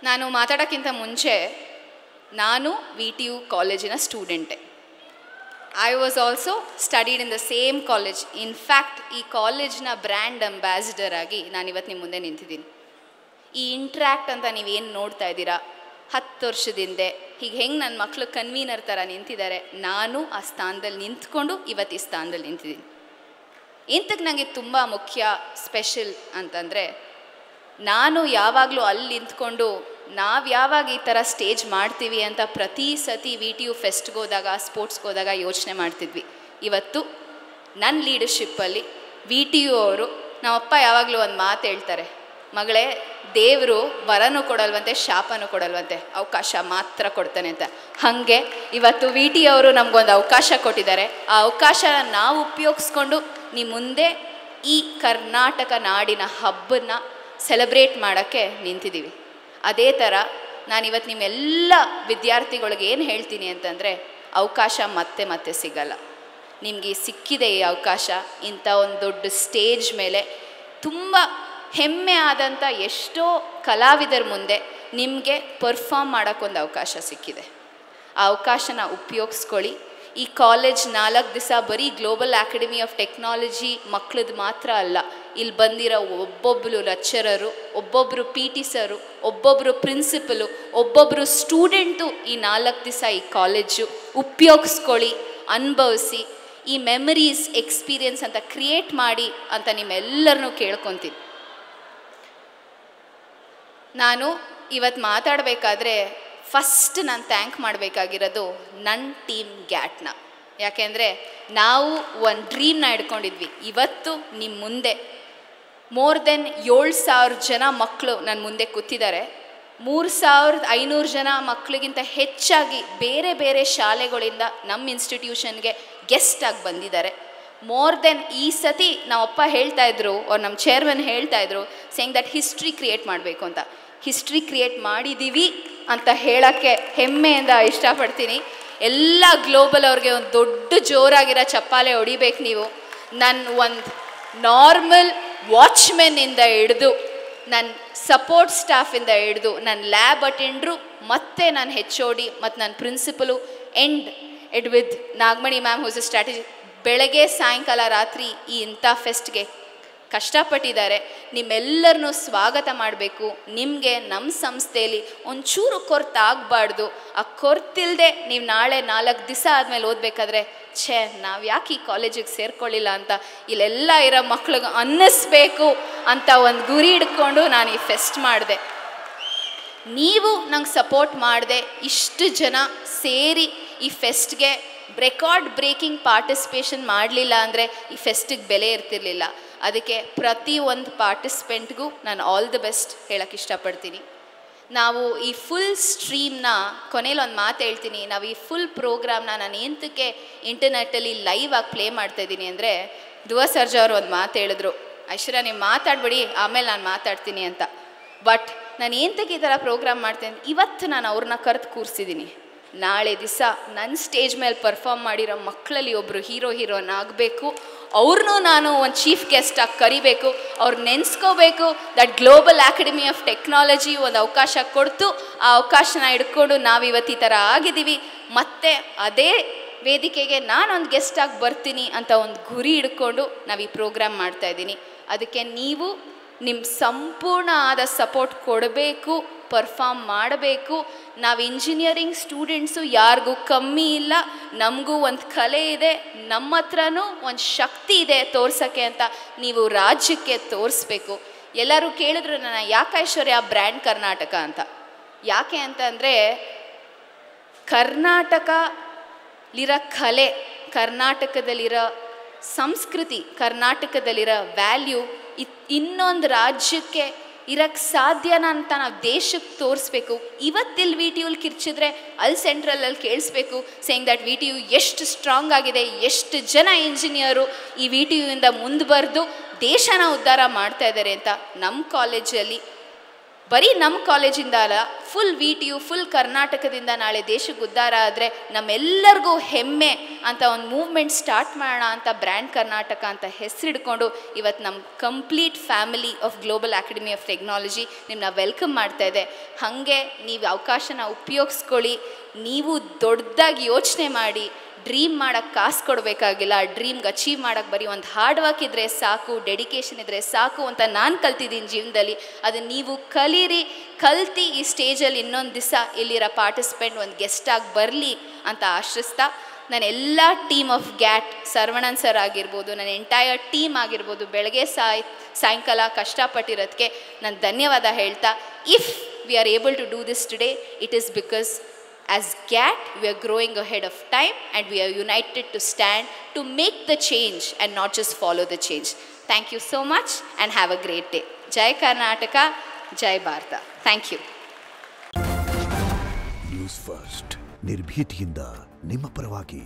ನಾನು ಮಾತಾಡೋಕ್ಕಿಂತ ಮುಂಚೆ ನಾನು VTU ಕಾಲೇಜಿನ ಸ್ಟೂಡೆಂಟೆ. I was also studied in the same college. In fact ಈ ಕಾಲೇಜ್ನ ಬ್ರ್ಯಾಂಡ್ ಅಂಬಾಸಿಡರ್ ಆಗಿ ನಾನಿವತ್ತು ನಿಮ್ಮ ಮುಂದೆ ನಿಂತಿದ್ದೀನಿ. ಈ ಇಂಟ್ರ್ಯಾಕ್ಟ್ ಅಂತ ನೀವೇನು ನೋಡ್ತಾ ಇದ್ದೀರಾ, 10 ವರ್ಷದಿಂದ ಹೀಗೆ ಹೆಂಗೆ ನನ್ನ ಮಕ್ಕಳು ಕನ್ವೀನರ್ ಥರ ನಿಂತಿದ್ದಾರೆ, ನಾನು ಆ ಸ್ಥಾನದಲ್ಲಿ ನಿಂತ್ಕೊಂಡು ಇವತ್ತು ಈ ಸ್ಥಾನದಲ್ಲಿ ನಿಂತಿದ್ದೀನಿ. ಇಂಥಕ್ಕೆ ನನಗೆ ತುಂಬ ಮುಖ್ಯ ಸ್ಪೆಷಲ್ ಅಂತಂದರೆ, ನಾನು ಯಾವಾಗಲೂ ಅಲ್ಲಿ ನಿಂತ್ಕೊಂಡು ನಾವು ಯಾವಾಗ ಈ ಥರ ಸ್ಟೇಜ್ ಮಾಡ್ತೀವಿ ಅಂತ ಪ್ರತಿ ಸತಿ VTU ಫೆಸ್ಟ್ಗೆ ಹೋದಾಗ, ಸ್ಪೋರ್ಟ್ಸ್ಗೆ ಹೋದಾಗ ಯೋಚನೆ ಮಾಡ್ತಿದ್ವಿ. ಇವತ್ತು ನನ್ನ ಲೀಡರ್ಶಿಪ್ಪಲ್ಲಿ VTU ಅವರು, ನಮ್ಮಪ್ಪ ಯಾವಾಗಲೂ ಒಂದು ಮಾತು ಹೇಳ್ತಾರೆ, ಮಗಳೇ, ದೇವರು ವರನೂ ಕೊಡಲ್ವಂತೆ, ಶಾಪನೂ ಕೊಡಲ್ವಂತೆ, ಅವಕಾಶ ಮಾತ್ರ ಕೊಡ್ತಾನೆ ಅಂತ. ಹಾಗೆ ಇವತ್ತು VTU ಅವರು ನಮಗೊಂದು ಅವಕಾಶ ಕೊಟ್ಟಿದ್ದಾರೆ. ಆ ಅವಕಾಶನ ನಾವು ಉಪಯೋಗಿಸ್ಕೊಂಡು ನಿಮ್ಮ ಮುಂದೆ ಈ ಕರ್ನಾಟಕ ನಾಡಿನ ಹಬ್ಬನ ಸೆಲೆಬ್ರೇಟ್ ಮಾಡೋಕ್ಕೆ ನಿಂತಿದ್ದೀವಿ. ಅದೇ ಥರ ನಾನಿವತ್ತು ನಿಮ್ಮೆಲ್ಲ ವಿದ್ಯಾರ್ಥಿಗಳಿಗೆ ಏನು ಹೇಳ್ತೀನಿ ಅಂತಂದರೆ, ಅವಕಾಶ ಮತ್ತೆ ಮತ್ತೆ ಸಿಗಲ್ಲ. ನಿಮಗೆ ಸಿಕ್ಕಿದೆ ಈ ಅವಕಾಶ. ಇಂಥ ಒಂದು ದೊಡ್ಡ ಸ್ಟೇಜ್ ಮೇಲೆ ತುಂಬ ಹೆಮ್ಮೆ ಆದಂಥ ಎಷ್ಟೋ ಕಲಾವಿದರ ಮುಂದೆ ನಿಮಗೆ ಪರ್ಫಾರ್ಮ್ ಮಾಡೋಕ್ಕೊಂದು ಅವಕಾಶ ಸಿಕ್ಕಿದೆ. ಆ ಅವಕಾಶನ ಉಪಯೋಗಿಸ್ಕೊಳ್ಳಿ. ಈ ಕಾಲೇಜ್ 4 ದಿವಸ ಬರೀ ಗ್ಲೋಬಲ್ ಅಕಾಡೆಮಿ ಆಫ್ ಟೆಕ್ನಾಲಜಿ ಮಕ್ಕಳದ್ದು ಮಾತ್ರ ಅಲ್ಲ. ಇಲ್ಲಿ ಬಂದಿರೋ ಒಬ್ಬೊಬ್ಬರು ಲೆಕ್ಚರರು, ಒಬ್ಬೊಬ್ಬರು PT ಸರು, ಒಬ್ಬೊಬ್ಬರು ಪ್ರಿನ್ಸಿಪಲು, ಒಬ್ಬೊಬ್ಬರು ಸ್ಟೂಡೆಂಟು ಈ 4 ದಿವಸ ಈ ಕಾಲೇಜು ಉಪಯೋಗಿಸ್ಕೊಳ್ಳಿ, ಅನುಭವಿಸಿ, ಈ ಮೆಮರೀಸ್ ಎಕ್ಸ್ಪೀರಿಯನ್ಸ್ ಅಂತ ಕ್ರಿಯೇಟ್ ಮಾಡಿ ಅಂತ ನಿಮ್ಮೆಲ್ಲರನ್ನೂ ಕೇಳ್ಕೊತೀನಿ. ನಾನು ಇವತ್ತು ಮಾತಾಡಬೇಕಾದ್ರೆ ಫಸ್ಟ್ ನಾನು ಥ್ಯಾಂಕ್ ಮಾಡಬೇಕಾಗಿರೋದು ನನ್ನ ಟೀಮ್ ಗ್ಯಾಟ್ನ. ಯಾಕೆಂದರೆ ನಾವು ಒಂದು ಡ್ರೀಮ್ನ ಇಟ್ಕೊಂಡಿದ್ವಿ. ಇವತ್ತು ನಿಮ್ಮ ಮುಂದೆ ಮೋರ್ ದೆನ್ 7,000 ಜನ ಮಕ್ಕಳು ನನ್ನ ಮುಂದೆ ಕೂತಿದ್ದಾರೆ. 3,500 ಜನ ಮಕ್ಕಳಿಗಿಂತ ಹೆಚ್ಚಾಗಿ ಬೇರೆ ಬೇರೆ ಶಾಲೆಗಳಿಂದ ನಮ್ಮ ಇನ್ಸ್ಟಿಟ್ಯೂಷನ್ಗೆ ಗೆಸ್ಟ್ ಆಗಿ ಬಂದಿದ್ದಾರೆ. ಮೋರ್ ದೆನ್ ಈ ಸತಿ ನಾವಪ್ಪ ಹೇಳ್ತಾಯಿದ್ರು, ಅವ್ರು ನಮ್ಮ ಚೇರ್ಮನ್ ಹೇಳ್ತಾಯಿದ್ರು, ಸೇಯಿಂಗ್ ದಟ್ ಹಿಸ್ಟ್ರಿ ಕ್ರಿಯೇಟ್ ಮಾಡಬೇಕು ಅಂತ. ಹಿಸ್ಟ್ರಿ ಕ್ರಿಯೇಟ್ ಮಾಡಿದ್ದೀವಿ ಅಂತ ಹೇಳೋಕ್ಕೆ ಹೆಮ್ಮೆಯಿಂದ ಇಷ್ಟಪಡ್ತೀನಿ. ಎಲ್ಲ ಗ್ಲೋಬಲ್ ಅವ್ರಿಗೆ ಒಂದು ದೊಡ್ಡ ಜೋರಾಗಿರೋ ಚಪ್ಪಾಳೆ ಹೊಡಿಬೇಕು ನೀವು. ನನ್ನ ಒಂದು ನಾರ್ಮಲ್ ವಾಚ್ಮೆನ್ನಿಂದ ಹಿಡಿದು, ನನ್ನ ಸಪೋರ್ಟ್ ಸ್ಟಾಫಿಂದ ಹಿಡಿದು, ನನ್ನ ಲ್ಯಾಬ್ ಅಟೆಂಡ್ರು, ಮತ್ತು ನನ್ನ HOD ಮತ್ತು ನನ್ನ principal, and with Nagamani ma'am who's a strategy. ಬೆಳಗ್ಗೆ ಸಾಯಂಕಾಲ ರಾತ್ರಿ ಈ ಇಂಥ ಫೆಸ್ಟ್ಗೆ ಕಷ್ಟಪಟ್ಟಿದ್ದಾರೆ. ನಿಮ್ಮೆಲ್ಲರನ್ನೂ ಸ್ವಾಗತ ಮಾಡಬೇಕು. ನಿಮಗೆ ನಮ್ಮ ಸಂಸ್ಥೆಯಲ್ಲಿ ಒಂಚೂರು ಕೊರತಾಗಬಾರ್ದು. ಆ ಕೊರತಿಲ್ಲದೆ ನೀವು ನಾಳೆ 4 ದಿವಸ ಆದಮೇಲೆ ಓದಬೇಕಾದ್ರೆ, ನಾವು ಯಾಕೆ ಈ ಕಾಲೇಜಿಗೆ ಸೇರ್ಕೊಳ್ಳಿಲ್ಲ ಅಂತ ಇಲ್ಲೆಲ್ಲ ಇರೋ ಮಕ್ಳಿಗೆ ಅನ್ನಿಸ್ಬೇಕು ಅಂತ ಒಂದು ಗುರಿ ಹಿಡ್ಕೊಂಡು ನಾನು ಈ ಫೆಸ್ಟ್ ಮಾಡಿದೆ. ನೀವು ನಂಗೆ ಸಪೋರ್ಟ್ ಮಾಡಿದೆ. ಇಷ್ಟು ಜನ ಸೇರಿ ಈ ಫೆಸ್ಟ್ಗೆ ರೆಕಾರ್ಡ್ ಬ್ರೇಕಿಂಗ್ ಪಾರ್ಟಿಸಿಪೇಷನ್ ಮಾಡಲಿಲ್ಲ ಅಂದರೆ ಈ ಫೆಸ್ಟಿಗೆ ಬೆಲೆ ಇರ್ತಿರ್ಲಿಲ್ಲ. ಅದಕ್ಕೆ ಪ್ರತಿ ಒಂದು ಪಾರ್ಟಿಸಿಪೆಂಟ್ಗೂ ನಾನು ಆಲ್ ದಿ ಬೆಸ್ಟ್ ಹೇಳೋಕ್ಕೆ ಇಷ್ಟಪಡ್ತೀನಿ. ನಾವು ಈ ಫುಲ್ ಸ್ಟ್ರೀಮ್ನ ಕೊನೆಯಲ್ಲಿ ಒಂದು ಮಾತು ಹೇಳ್ತೀನಿ. ನಾವು ಈ ಫುಲ್ ಪ್ರೋಗ್ರಾಮ್ನ ನಾನು ಎಂತಕ್ಕೆ ಇಂಟರ್ನೆಟ್ಟಲ್ಲಿ ಲೈವ್ ಆಗಿ ಪ್ಲೇ ಮಾಡ್ತಾಯಿದ್ದೀನಿ ಅಂದರೆ, ಧ್ರುವ ಸರ್ಜಾ ಅವರು ಒಂದು ಮಾತು ಹೇಳಿದ್ರು, ಐಶ್ವರ್ಯ ನೀವು ಮಾತಾಡ್ಬಿಡಿ, ಆಮೇಲೆ ನಾನು ಮಾತಾಡ್ತೀನಿ ಅಂತ. ಬಟ್ ನಾನು ಎಂತಕ್ಕೆ ಈ ಥರ ಪ್ರೋಗ್ರಾಮ್ ಮಾಡ್ತೇನೆ, ಇವತ್ತು ನಾನು ಅವ್ರನ್ನ ಕರೆದು ಕೂರಿಸಿದ್ದೀನಿ. ನಾಳೆ ದಿವಸ ನನ್ನ ಸ್ಟೇಜ್ ಮೇಲೆ ಪರ್ಫಾರ್ಮ್ ಮಾಡಿರೋ ಮಕ್ಕಳಲ್ಲಿ ಒಬ್ಬರು ಹೀರೋನ್ ಆಗಬೇಕು. ಅವ್ರನ್ನೂ ನಾನು ಒಂದು ಚೀಫ್ ಗೆಸ್ಟಾಗಿ ಕರಿಬೇಕು. ಅವ್ರು ನೆನೆಸ್ಕೋಬೇಕು that global academy of technology ಒಂದು ಅವಕಾಶ ಕೊಡ್ತು. ಆ ಅವಕಾಶನ ಹಿಡ್ಕೊಂಡು ನಾವಿವತ್ತು ಈ ಥರ ಆಗಿದ್ದೀವಿ. ಮತ್ತು ಅದೇ ವೇದಿಕೆಗೆ ನಾನೊಂದು ಗೆಸ್ಟಾಗಿ ಬರ್ತೀನಿ ಅಂತ ಒಂದು ಗುರಿ ಹಿಡ್ಕೊಂಡು ನಾವು ಈ ಪ್ರೋಗ್ರಾಮ್ ಮಾಡ್ತಾಯಿದ್ದೀನಿ. ಅದಕ್ಕೆ ನೀವು ನಿಮ್ಮ ಸಂಪೂರ್ಣ ಆದ ಸಪೋರ್ಟ್ ಕೊಡಬೇಕು, ಪರ್ಫಾರ್ಮ್ ಮಾಡಬೇಕು. ನಾವು ಇಂಜಿನಿಯರಿಂಗ್ ಸ್ಟೂಡೆಂಟ್ಸು ಯಾರಿಗೂ ಕಮ್ಮಿ ಇಲ್ಲ. ನಮಗೂ ಒಂದು ಕಲೆ ಇದೆ, ನಮ್ಮ ಹತ್ರನೂ ಒಂದು ಶಕ್ತಿ ಇದೆ ತೋರ್ಸೋಕ್ಕೆ ಅಂತ ನೀವು ರಾಜ್ಯಕ್ಕೆ ತೋರಿಸ್ಬೇಕು. ಎಲ್ಲರೂ ಕೇಳಿದ್ರು ನನ್ನ, ಯಾಕೆ ಐಶ್ವರ್ಯ ಬ್ರ್ಯಾಂಡ್ ಕರ್ನಾಟಕ ಅಂತ. ಯಾಕೆ ಅಂತಂದರೆ, ಕರ್ನಾಟಕಲಿರೋ ಕಲೆ, ಕರ್ನಾಟಕದಲ್ಲಿರೋ ಸಂಸ್ಕೃತಿ, ಕರ್ನಾಟಕದಲ್ಲಿರೋ ವ್ಯಾಲ್ಯೂ ಇನ್ನೊಂದು ರಾಜ್ಯಕ್ಕೆ ಇರೋಕ್ಕೆ ಸಾಧ್ಯನಾ ಅಂತ ನಾವು ದೇಶಕ್ಕೆ ತೋರಿಸ್ಬೇಕು. ಇವತ್ತಿಲ್ಲಿ VTUಲಿ ಕಿರ್ಚಿದ್ರೆ ಅಲ್ಲಿ ಸೆಂಟ್ರಲಲ್ಲಿ ಕೇಳಿಸ್ಬೇಕು, ಸೇಯಿಂಗ್ ದಟ್ VTU ಎಷ್ಟು ಸ್ಟ್ರಾಂಗ್ ಆಗಿದೆ, ಎಷ್ಟು ಜನ ಇಂಜಿನಿಯರು ಈ VTUಯಿಂದ ಮುಂದೆ ಬರೆದು ದೇಶನ ಉದ್ಧಾರ ಮಾಡ್ತಾ ಇದ್ದಾರೆ ಅಂತ. ನಮ್ಮ ಕಾಲೇಜಲ್ಲಿ ಬರೀ ನಮ್ಮ ಕಾಲೇಜಿಂದ ಅಲ್ಲ, ಫುಲ್ VTU ಫುಲ್ ಕರ್ನಾಟಕದಿಂದ ನಾಳೆ ದೇಶಕ್ಕೆ ಉದ್ಧಾರ ಆದರೆ ನಮ್ಮೆಲ್ಲರಿಗೂ ಹೆಮ್ಮೆ ಅಂತ ಒಂದು ಮೂವ್ಮೆಂಟ್ ಸ್ಟಾರ್ಟ್ ಮಾಡೋಣ ಅಂತ ಬ್ರ್ಯಾಂಡ್ ಕರ್ನಾಟಕ ಅಂತ ಹೆಸರಿಡ್ಕೊಂಡು ಇವತ್ತು ನಮ್ಮ complete family of global academy of technology ನಿಮ್ಮನ್ನ ವೆಲ್ಕಮ್ ಮಾಡ್ತಾ ಇದೆ. ಹಾಗೆ ನೀವು ಅವಕಾಶನ ಉಪಯೋಗಿಸ್ಕೊಳ್ಳಿ. ನೀವು ದೊಡ್ಡದಾಗಿ ಯೋಚನೆ ಮಾಡಿ, ಡ್ರೀಮ್ ಮಾಡೋಕ್ಕೆ ಕಾಸು ಕೊಡಬೇಕಾಗಿಲ್ಲ, ಡ್ರೀಮ್ಗೆ ಅಚೀವ್ ಮಾಡೋಕ್ಕೆ ಬರೀ ಒಂದು ಹಾರ್ಡ್ ವರ್ಕ್ ಇದ್ದರೆ ಸಾಕು, ಡೆಡಿಕೇಶನ್ ಇದ್ದರೆ ಸಾಕು ಅಂತ ನಾನು ಕಲ್ತಿದ್ದೀನಿ ಜೀವನದಲ್ಲಿ. ಅದನ್ನು ನೀವು ಕಲ್ತು ಈ ಸ್ಟೇಜಲ್ಲಿ ಇನ್ನೊಂದು ದಿವಸ ಇಲ್ಲಿರೋ ಪಾರ್ಟಿಸಿಪೆಂಟ್ ಒಂದು ಗೆಸ್ಟಾಗಿ ಬರಲಿ ಅಂತ ಆಶ್ರಯಿಸ್ತಾ, ನನ್ನ ಎಲ್ಲ ಟೀಮ್ ಆಫ್ ಗ್ಯಾಟ್, ಸರ್ವಣನ್ ಸರ್ ಆಗಿರ್ಬೋದು, ನನ್ನ ಎಂಟೈರ್ ಟೀಮ್ ಆಗಿರ್ಬೋದು, ಬೆಳಗ್ಗೆ ಸಾಯಂಕಾಲ ಕಷ್ಟಪಟ್ಟಿರೋದಕ್ಕೆ ನಾನು ಧನ್ಯವಾದ ಹೇಳ್ತಾ, if we are able to do this today, it is because as GAT, we are growing ahead of time and we are united to stand to make the change and not just follow the change. Thank you so much and have a great day. Jai Karnataka, Jai Bharata. Thank you. News First, ನಿರ್ಭೀತಿಯಿಂದ ನಿಮ್ಮ ಪರವಾಗಿ.